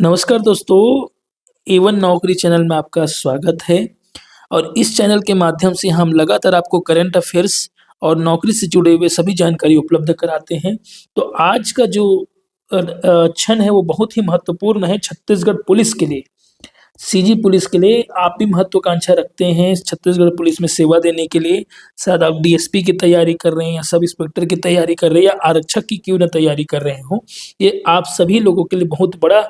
नमस्कार दोस्तों, एवन नौकरी चैनल में आपका स्वागत है। और इस चैनल के माध्यम से हम लगातार आपको करंट अफेयर्स और नौकरी से जुड़े हुए सभी जानकारी उपलब्ध कराते हैं। तो आज का जो क्षण है वो बहुत ही महत्वपूर्ण है छत्तीसगढ़ पुलिस के लिए। सीजी पुलिस के लिए आप भी महत्वाकांक्षा रखते हैं छत्तीसगढ़ पुलिस में सेवा देने के लिए। शायद आप डीएसपी की तैयारी कर रहे हैं या सब इंस्पेक्टर की तैयारी कर रहे हैं या आरक्षक की क्यों न तैयारी कर रहे हो। ये आप सभी लोगों के लिए बहुत बड़ा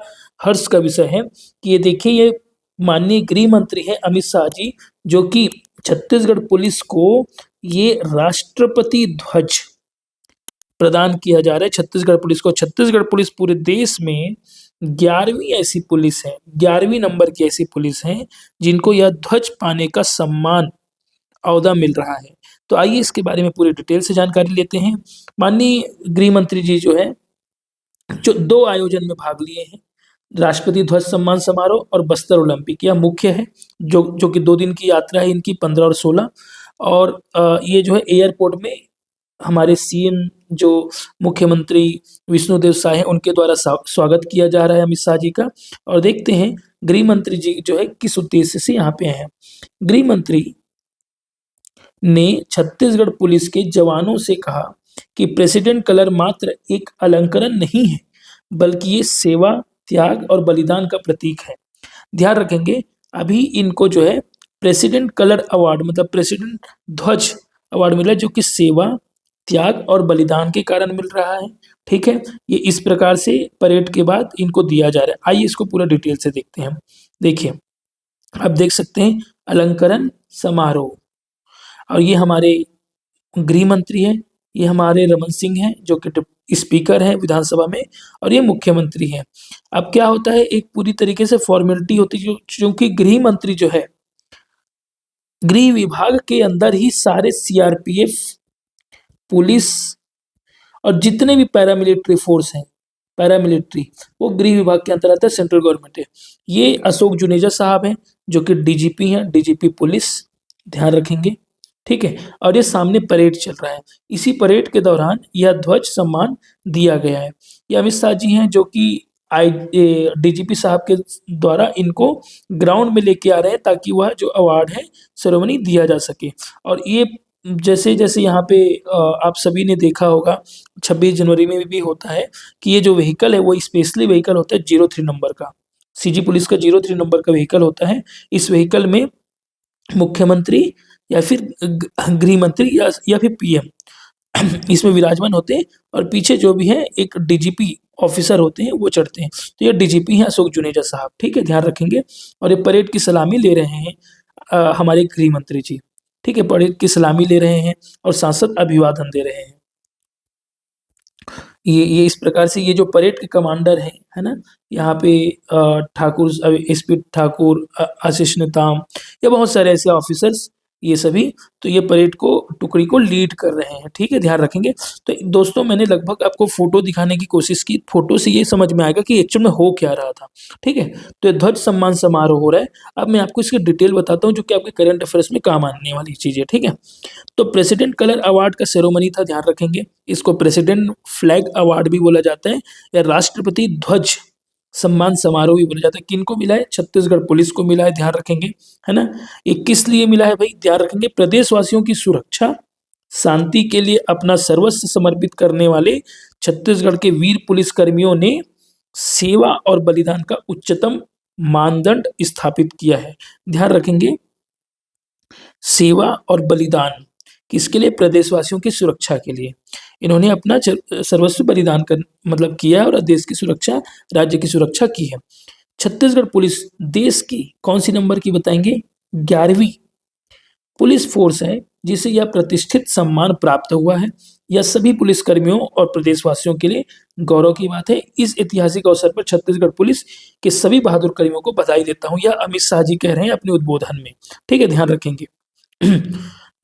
हर्ष का विषय है कि ये देखिए, ये माननीय गृह मंत्री है अमित शाह जी, जो कि छत्तीसगढ़ पुलिस को ये राष्ट्रपति ध्वज प्रदान किया जा रहा है। छत्तीसगढ़ पुलिस को, छत्तीसगढ़ पुलिस पूरे देश में 11वीं ऐसी पुलिस है, 11वीं नंबर की ऐसी पुलिस है जिनको यह ध्वज पाने का सम्मान ओहदा मिल रहा है। तो आइए इसके बारे में पूरी डिटेल से जानकारी लेते हैं। माननीय गृह मंत्री जी जो है, जो 2 आयोजन में भाग लिए हैं, राष्ट्रपति ध्वज सम्मान समारोह और बस्तर ओलंपिक, यह मुख्य है। जो कि 2 दिन की यात्रा है इनकी, 15 और 16। और ये जो है एयरपोर्ट में हमारे सीएम जो मुख्यमंत्री विष्णुदेव साय हैं उनके द्वारा स्वागत किया जा रहा है अमित शाह जी का। और देखते हैं गृह मंत्री जी जो है किस उद्देश्य से यहाँ पे आए हैं। गृह मंत्री ने छत्तीसगढ़ पुलिस के जवानों से कहा कि प्रेसिडेंट कलर मात्र एक अलंकरण नहीं है, बल्कि ये सेवा, त्याग और बलिदान का प्रतीक है। ध्यान रखेंगे, अभी इनको जो है प्रेसिडेंट कलर अवार्ड मतलब प्रेसिडेंट ध्वज अवार्ड मिला, जो कि सेवा, त्याग और बलिदान के कारण मिल रहा है। ठीक है, ये इस प्रकार से परेड के बाद इनको दिया जा रहा है। आइए इसको पूरा डिटेल से देखते हैं। देखिए, आप देख सकते हैं अलंकरण समारोह, और ये हमारे गृह मंत्री हैं, ये हमारे रमन सिंह हैं जो कि स्पीकर हैं विधानसभा में, और ये मुख्यमंत्री हैं। अब क्या होता है, एक पूरी तरीके से फॉर्मेलिटी होती है, क्योंकि गृह मंत्री जो है गृह विभाग के अंदर ही सारे सीआरपीएफ, पुलिस और जितने भी पैरामिलिट्री फोर्स हैं, पैरामिलिट्री, वो गृह विभाग के अंतर्गत है, सेंट्रल गवर्नमेंट है। ये अशोक जुनेजा साहब हैं जो कि डीजीपी हैं, डीजीपी पुलिस, ध्यान रखेंगे। ठीक है, और ये सामने परेड चल रहा है, इसी परेड के दौरान यह ध्वज सम्मान दिया गया है। ये अमित शाह जी हैं जो कि डीजीपी साहब के द्वारा इनको ग्राउंड में लेके आ रहे हैं ताकि वह जो अवार्ड है सेरेमनी दिया जा सके। और ये जैसे जैसे यहाँ पे आप सभी ने देखा होगा 26 जनवरी में भी होता है कि ये जो व्हीकल है वो स्पेशली व्हीकल होता है 03 नंबर का, सीजी पुलिस का 03 नंबर का व्हीकल होता है। इस व्हीकल में मुख्यमंत्री या फिर गृह मंत्री या फिर पीएम इसमें विराजमान होते हैं, और पीछे जो भी है एक डीजीपी ऑफिसर होते हैं वो चढ़ते हैं। तो ये डीजीपी हैं अशोक जुनेजा साहब। ठीक है, ध्यान रखेंगे। और ये परेड की सलामी ले रहे हैं हमारे गृह मंत्री जी। ठीक है, परेड की सलामी ले रहे हैं और सांसद अभिवादन दे रहे हैं। ये इस प्रकार से ये जो परेड के कमांडर हैं, है ना, यहाँ पे ठाकुर, एसपी ठाकुर, आशीष नेताम, या बहुत सारे ऐसे ऑफिसर्स, ये सभी तो ये परेड को, टुकड़ी को लीड कर रहे हैं। ठीक है, ध्यान रखेंगे। तो दोस्तों, मैंने लगभग आपको फोटो दिखाने की कोशिश की, फोटो से ये समझ में आएगा कि एक्चुअल में हो क्या रहा था। ठीक है, तो ये ध्वज सम्मान समारोह हो रहा है। अब मैं आपको इसकी डिटेल बताता हूँ जो कि आपके करंट अफेयर्स में काम आने वाली चीज़ है। ठीक है, तो प्रेसिडेंट कलर अवार्ड का सेरेमनी था, ध्यान रखेंगे। इसको प्रेसिडेंट फ्लैग अवार्ड भी बोला जाता है या राष्ट्रपति ध्वज सम्मान समारोह भी बोला जाता है। किनको मिला है? छत्तीसगढ़ पुलिस को मिला है, ध्यान रखेंगे, है ना। ये किस लिए मिला है भाई? ध्यान रखेंगे, प्रदेशवासियों की सुरक्षा, शांति के लिए अपना सर्वस्व समर्पित करने वाले छत्तीसगढ़ के वीर पुलिस कर्मियों ने सेवा और बलिदान का उच्चतम मानदंड स्थापित किया है। ध्यान रखेंगे, सेवा और बलिदान किसके लिए? प्रदेशवासियों की सुरक्षा के लिए इन्होंने अपना सर्वस्व बलिदान कर मतलब किया और देश की सुरक्षा, राज्य की सुरक्षा की है। छत्तीसगढ़ पुलिस देश की कौन सी नंबर की बताएंगे? 11वीं पुलिस फोर्स है जिसे यह प्रतिष्ठित सम्मान प्राप्त हुआ है। यह सभी पुलिस कर्मियों और प्रदेशवासियों के लिए गौरव की बात है। इस ऐतिहासिक अवसर पर छत्तीसगढ़ पुलिस के सभी बहादुर कर्मियों को बधाई देता हूँ, यह अमित शाह जी कह रहे हैं अपने उद्बोधन में। ठीक है, ध्यान रखेंगे।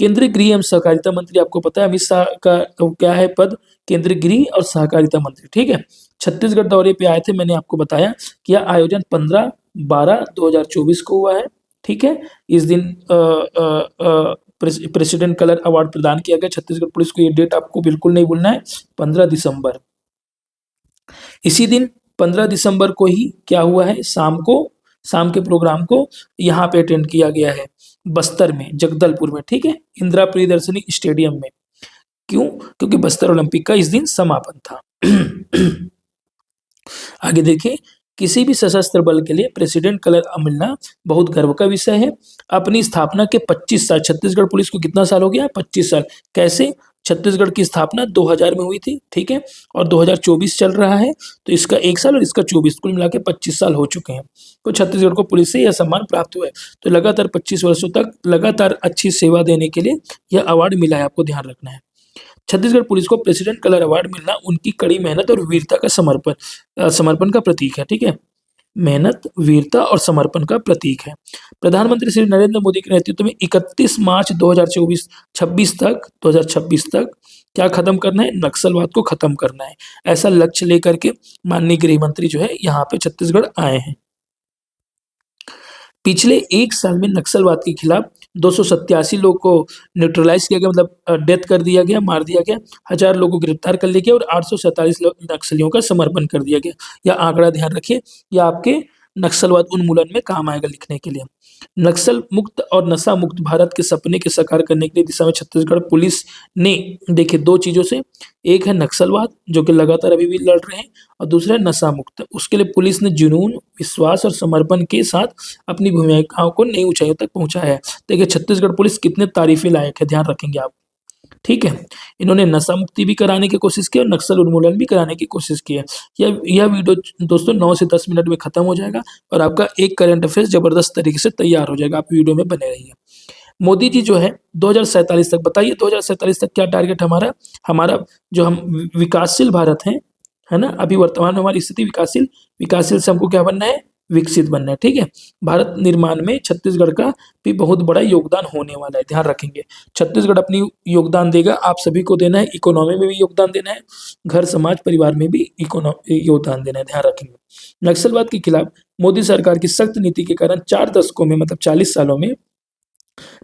केंद्रीय गृह एवं सहकारिता मंत्री, आपको पता है अमित शाह का क्या है पद? केंद्रीय गृह और सहकारिता मंत्री। ठीक है, छत्तीसगढ़ दौरे पे आए थे, मैंने आपको बताया कि यह आयोजन 15/12/2024 को हुआ है। ठीक है, इस दिन प्रेसिडेंट कलर अवार्ड प्रदान किया गया छत्तीसगढ़ पुलिस को। ये डेट आपको बिल्कुल नहीं भूलना है, 15 दिसंबर। इसी दिन 15 दिसंबर को ही क्या हुआ है, शाम के प्रोग्राम को यहाँ पे अटेंड किया गया है, बस्तर में, जगदलपुर में, ठीक है, इंदिरा प्रियदर्शनी स्टेडियम में। क्यों? क्योंकि बस्तर ओलंपिक का इस दिन समापन था। आगे देखिए, किसी भी सशस्त्र बल के लिए प्रेसिडेंट कलर मिलना बहुत गर्व का विषय है। अपनी स्थापना के 25 साल, छत्तीसगढ़ पुलिस को कितना साल हो गया? 25 साल। कैसे? छत्तीसगढ़ की स्थापना 2000 में हुई थी, ठीक है, और 2024 चल रहा है, तो इसका 1 साल और इसका 24, कुल मिला के 25 साल हो चुके हैं। तो छत्तीसगढ़ को पुलिस से यह सम्मान प्राप्त हुआ है। तो लगातार 25 वर्षों तक लगातार अच्छी सेवा देने के लिए यह अवार्ड मिला है, आपको ध्यान रखना है। छत्तीसगढ़ पुलिस को प्रेसिडेंट कलर अवार्ड मिलना उनकी कड़ी मेहनत और वीरता का समर्पण का प्रतीक है, ठीक है, मेहनत, वीरता और समर्पण का प्रतीक है। प्रधानमंत्री श्री नरेंद्र मोदी के नेतृत्व में 31 मार्च 2026 तक क्या खत्म करना है? नक्सलवाद को खत्म करना है। ऐसा लक्ष्य लेकर के माननीय गृह मंत्री जो है यहाँ पे छत्तीसगढ़ आए हैं। पिछले 1 साल में नक्सलवाद के खिलाफ 287 लोगों को न्यूट्रलाइज किया गया, मतलब डेथ कर दिया गया, मार दिया गया, 1000 लोगों को गिरफ्तार कर लिया गया और 847 नक्सलियों का समर्पण कर दिया गया। यह आंकड़ा ध्यान रखिए, यह आपके नक्सलवाद उन्मूलन में काम आएगा लिखने के लिए। नक्सल मुक्त और नशा मुक्त भारत के सपने के साकार करने के लिए दिशा में छत्तीसगढ़ पुलिस ने देखिए 2 चीजों से, एक है नक्सलवाद जो कि लगातार अभी भी लड़ रहे हैं, और दूसरा है नशा मुक्त। उसके लिए पुलिस ने जुनून, विश्वास और समर्पण के साथ अपनी भूमिकाओं को नई ऊंचाइयों तक पहुंचाया है। देखिए छत्तीसगढ़ पुलिस कितने तारीफे लायक है, ध्यान रखेंगे आप, ठीक है। इन्होंने नशा मुक्ति भी कराने की कोशिश की और नक्सल उन्मूलन भी कराने की कोशिश की है। यह वीडियो दोस्तों 9 से 10 मिनट में खत्म हो जाएगा और आपका एक करंट अफेयर्स जबरदस्त तरीके से तैयार हो जाएगा। आप वीडियो में बने रहिए। मोदी जी जो है 2047 तक, बताइए 2047 तक क्या टारगेट हमारा? हमारा जो हम विकासशील भारत है ना, अभी वर्तमान में हमारी स्थिति विकासशील से हमको क्या बनना है? विकसित बनना है, ठीक है। भारत निर्माण में छत्तीसगढ़ का भी बहुत बड़ा योगदान होने वाला है, ध्यान रखेंगे। छत्तीसगढ़ अपनी योगदान देगा, आप सभी को देना है, इकोनॉमी में भी योगदान देना है, घर समाज परिवार में भी योगदान देना है, ध्यान रखेंगे। नक्सलवाद के खिलाफ मोदी सरकार की सख्त नीति के कारण 4 दशकों में, मतलब 40 सालों में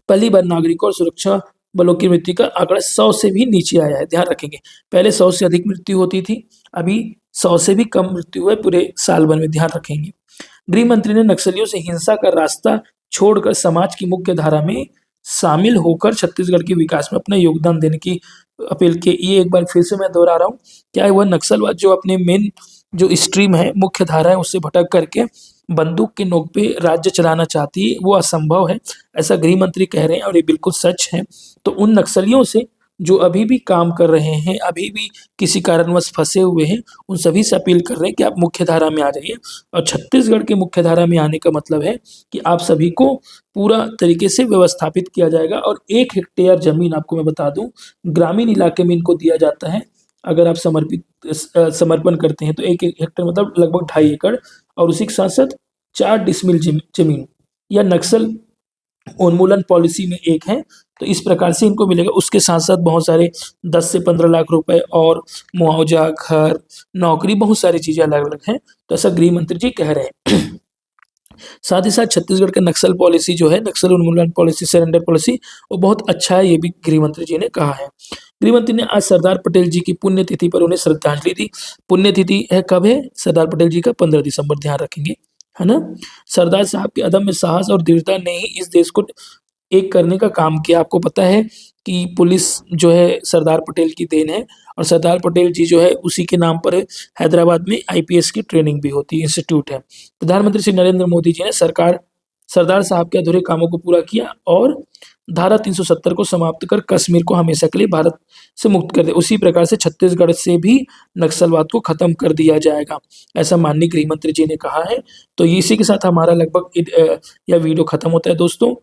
पहली बार नागरिकों और सुरक्षा बलों की मृत्यु का आंकड़ा 100 से भी नीचे आया है, ध्यान रखेंगे। पहले 100 से अधिक मृत्यु होती थी, अभी 100 से भी कम मृत्यु है पूरे साल भर में, ध्यान रखेंगे। गृह मंत्री ने नक्सलियों से हिंसा का रास्ता छोड़कर समाज की मुख्य धारा में शामिल होकर छत्तीसगढ़ के विकास में अपना योगदान देने की अपील की। ये एक बार फिर से मैं दोहरा रहा हूँ, क्या है वह नक्सलवाद जो अपने मेन जो स्ट्रीम है, मुख्य धारा है, उससे भटक करके बंदूक के नोक पे राज्य चलाना चाहती है, वो असंभव है, ऐसा गृह मंत्री कह रहे हैं और ये बिल्कुल सच है। तो उन नक्सलियों से जो अभी भी काम कर रहे हैं, अभी भी किसी कारणवश फंसे हुए हैं, उन सभी से अपील कर रहे हैं कि आप मुख्य धारा में आ जाइए। और छत्तीसगढ़ के मुख्य धारा में आने का मतलब है कि आप सभी को पूरा तरीके से व्यवस्थापित किया जाएगा। और 1 हेक्टेयर जमीन, आपको मैं बता दूं, ग्रामीण इलाके में इनको दिया जाता है। अगर आप समर्पण करते हैं तो 1 हेक्टेयर मतलब लगभग 2.5 एकड़, और उसी के साथ साथ 4 डिसमिल जमीन या नक्सल उन्मूलन पॉलिसी में एक है, तो इस प्रकार से इनको मिलेगा। उसके साथ साथ बहुत सारे 10 से 15 लाख रुपए और मुआवजा, घर, नौकरी, बहुत सारी चीजें अलग अलग हैं, तो ऐसा गृह मंत्री जी कह रहे हैं। साथ ही साथ छत्तीसगढ़ का नक्सल पॉलिसी जो है, नक्सल उन्मूलन पॉलिसी, सरेंडर पॉलिसी, वो बहुत अच्छा है, ये भी गृह मंत्री जी ने कहा है। गृह मंत्री ने आज सरदार पटेल जी की पुण्यतिथि पर उन्हें श्रद्धांजलि दी। पुण्यतिथि है कब है? सरदार पटेल जी का 15 दिसंबर, ध्यान रखेंगे, है ना। सरदार साहब के अदम्य साहस और दृढ़ता ने ही इस देश को एक करने का काम किया। आपको पता है कि पुलिस जो है सरदार पटेल की देन है, और सरदार पटेल जी जो है उसी के नाम पर हैदराबाद में आईपीएस की ट्रेनिंग भी होती है, इंस्टीट्यूट है। प्रधानमंत्री श्री नरेंद्र मोदी जी ने सरदार साहब के अधूरे कामों को पूरा किया और धारा 370 को समाप्त कर कश्मीर को हमेशा के लिए भारत से मुक्त कर दिया। उसी प्रकार से छत्तीसगढ़ से भी नक्सलवाद को खत्म कर दिया जाएगा, ऐसा माननीय गृह मंत्री जी ने कहा है। तो इसी के साथ हमारा लगभग यह वीडियो खत्म होता है दोस्तों।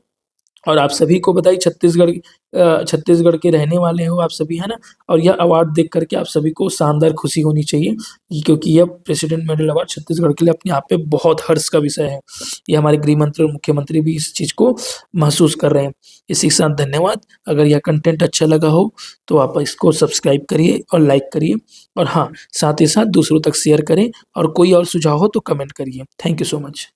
और आप सभी को बधाई, छत्तीसगढ़ के रहने वाले हो आप सभी, है ना। और यह अवार्ड देख करके आप सभी को शानदार खुशी होनी चाहिए, क्योंकि यह प्रेसिडेंट मेडल अवार्ड छत्तीसगढ़ के लिए अपने आप पे बहुत हर्ष का विषय है। ये हमारे गृह मंत्री और मुख्यमंत्री भी इस चीज़ को महसूस कर रहे हैं। इसी के साथ धन्यवाद। अगर यह कंटेंट अच्छा लगा हो तो आप इसको सब्सक्राइब करिए और लाइक करिए, और हाँ, साथ ही साथ दूसरों तक शेयर करें, और कोई और सुझाव हो तो कमेंट करिए। Thank you so much.